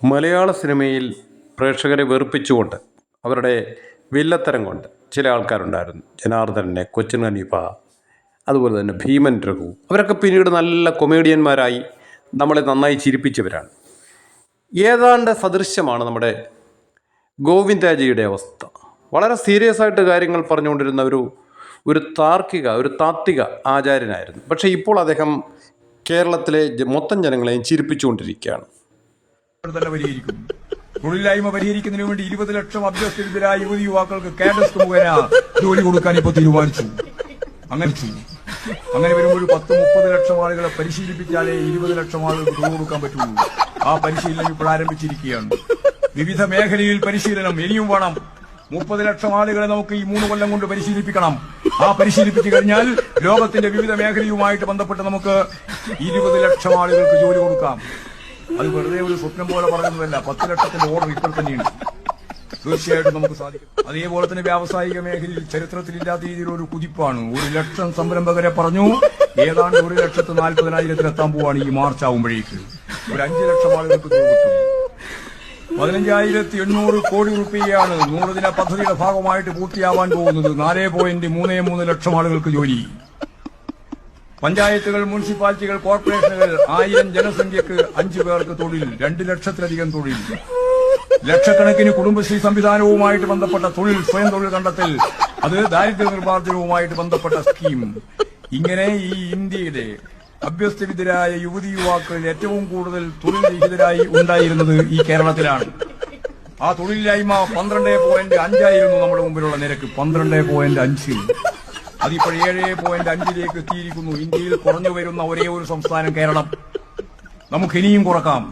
മലയാള സിനിമയിൽ പ്രേക്ഷകരെ വെറുപ്പിച്ചുകൊണ്ട് അവരുടെ വില്ലത്തരം കൊണ്ട് ചില ആൾക്കാരുണ്ടായിരുന്നു. ജനാർദ്ദനെ, കൊച്ചിൻ ഹനീഫ, അതുപോലെ തന്നെ ഭീമൻ രഘു. അവരൊക്കെ പിന്നീട് നല്ല കൊമേഡിയന്മാരായി നമ്മളെ നന്നായി ചിരിപ്പിച്ചവരാണ്. ഏതാണ്ട് സദൃശ്യമാണ് നമ്മുടെ ഗോവിന്ദാജിയുടെ അവസ്ഥ. വളരെ സീരിയസ് ആയിട്ട് കാര്യങ്ങൾ പറഞ്ഞുകൊണ്ടിരുന്ന ഒരു താത്വിക ആചാര്യനായിരുന്നു. പക്ഷേ ഇപ്പോൾ അദ്ദേഹം കേരളത്തിലെ മൊത്തം ജനങ്ങളെയും ചിരിപ്പിച്ചുകൊണ്ടിരിക്കുകയാണ്. തന്നെ പരിഹരിക്കും. തൊഴിലില്ലായ്മ പരിഹരിക്കുന്നതിന് വേണ്ടി 20 ലക്ഷം അഭ്യസ്തരായ യുവതി യുവാക്കൾക്ക് കാഡസ് മുഖേന ജോലി കൊടുക്കാൻ ഇപ്പോൾ തീരുമാനിച്ചു. അങ്ങനെ വരുമ്പോൾ 10-30 ലക്ഷം ആളുകളെ പരിശീലിപ്പിച്ചാലേ 20 ലക്ഷം ആളുകൾക്ക് തൊഴിൽ കൊടുക്കാൻ പറ്റുള്ളൂ. ആ പരിശീലനം ഇപ്പോൾ ആരംഭിച്ചിരിക്കുകയാണ്. വിവിധ മേഖലയിൽ പരിശീലനം ഇനിയും വേണം. 30 ലക്ഷം ആളുകളെ നമുക്ക് ഈ 3 കൊല്ലം കൊണ്ട് പരിശീലിപ്പിക്കണം. ആ പരിശീലിപ്പിച്ചു കഴിഞ്ഞാൽ ലോകത്തിന്റെ വിവിധ മേഖലയുമായിട്ട് ബന്ധപ്പെട്ട് നമുക്ക് 20 ലക്ഷം ആളുകൾക്ക് ജോലി കൊടുക്കാം. അത് വെറുതെ ഒരു സ്വപ്നം പോലെ പറയുന്നതല്ല. 10 ലക്ഷത്തിന്റെ ഓർഡർ ഇപ്പോൾ തന്നെയുണ്ട്. തീർച്ചയായിട്ടും നമുക്ക് സാധിക്കും. അതേപോലെ തന്നെ വ്യാവസായിക മേഖലയിൽ ചരിത്രത്തിലില്ലാത്ത രീതിയിലൊരു കുതിപ്പാണ്. 1 ലക്ഷം സംരംഭകരെ പറഞ്ഞു. ഏതാണ്ട് 1,40,000 എത്താൻ പോവാണ് ഈ മാർച്ച് ആവുമ്പോഴേക്ക്. ഒരു 5 ലക്ഷം ആളുകൾക്ക് തൊഴിൽ കിട്ടും. 15,800 കോടി രൂപയാണ് 100 ദിന പദ്ധതിയുടെ ഭാഗമായിട്ട് പൂർത്തിയാവാൻ പോകുന്നത്. 4.33 ലക്ഷം ആളുകൾക്ക് ജോലി. പഞ്ചായത്തുകൾ, മുനിസിപ്പാലിറ്റികൾ, കോർപ്പറേഷനുകൾ 1000 ജനസംഖ്യക്ക് 5 പേർക്ക് തൊഴിൽ. 2 ലക്ഷത്തിലധികം തൊഴിൽ. ലക്ഷക്കണക്കിന് കുടുംബശ്രീ സംവിധാനവുമായിട്ട് ബന്ധപ്പെട്ട തൊഴിൽ, സ്വയം തൊഴിൽ കണ്ടെത്തൽ, അത് ദാരിദ്ര്യ നിർമ്മാർജ്ജനവുമായിട്ട് ബന്ധപ്പെട്ട സ്കീം. ഇങ്ങനെ ഈ ഇന്ത്യയിലെ അഭ്യസ്തവിദ്യരായ യുവതി യുവാക്കളിൽ ഏറ്റവും കൂടുതൽ തൊഴിൽ രഹിതരായി ഉണ്ടായിരുന്നത് ഈ കേരളത്തിലാണ്. ആ തൊഴിലില്ലായ്മ 12.5 നമ്മുടെ മുമ്പിലുള്ള നിരക്ക്. 12.5. അതിപ്പോൾ 7.5 എത്തിയിരിക്കുന്നു. ഇന്ത്യയിൽ കുറഞ്ഞു വരുന്ന ഒരേ ഒരു സംസ്ഥാനം കേരളം. നമുക്ക് ഇനിയും കുറക്കാം.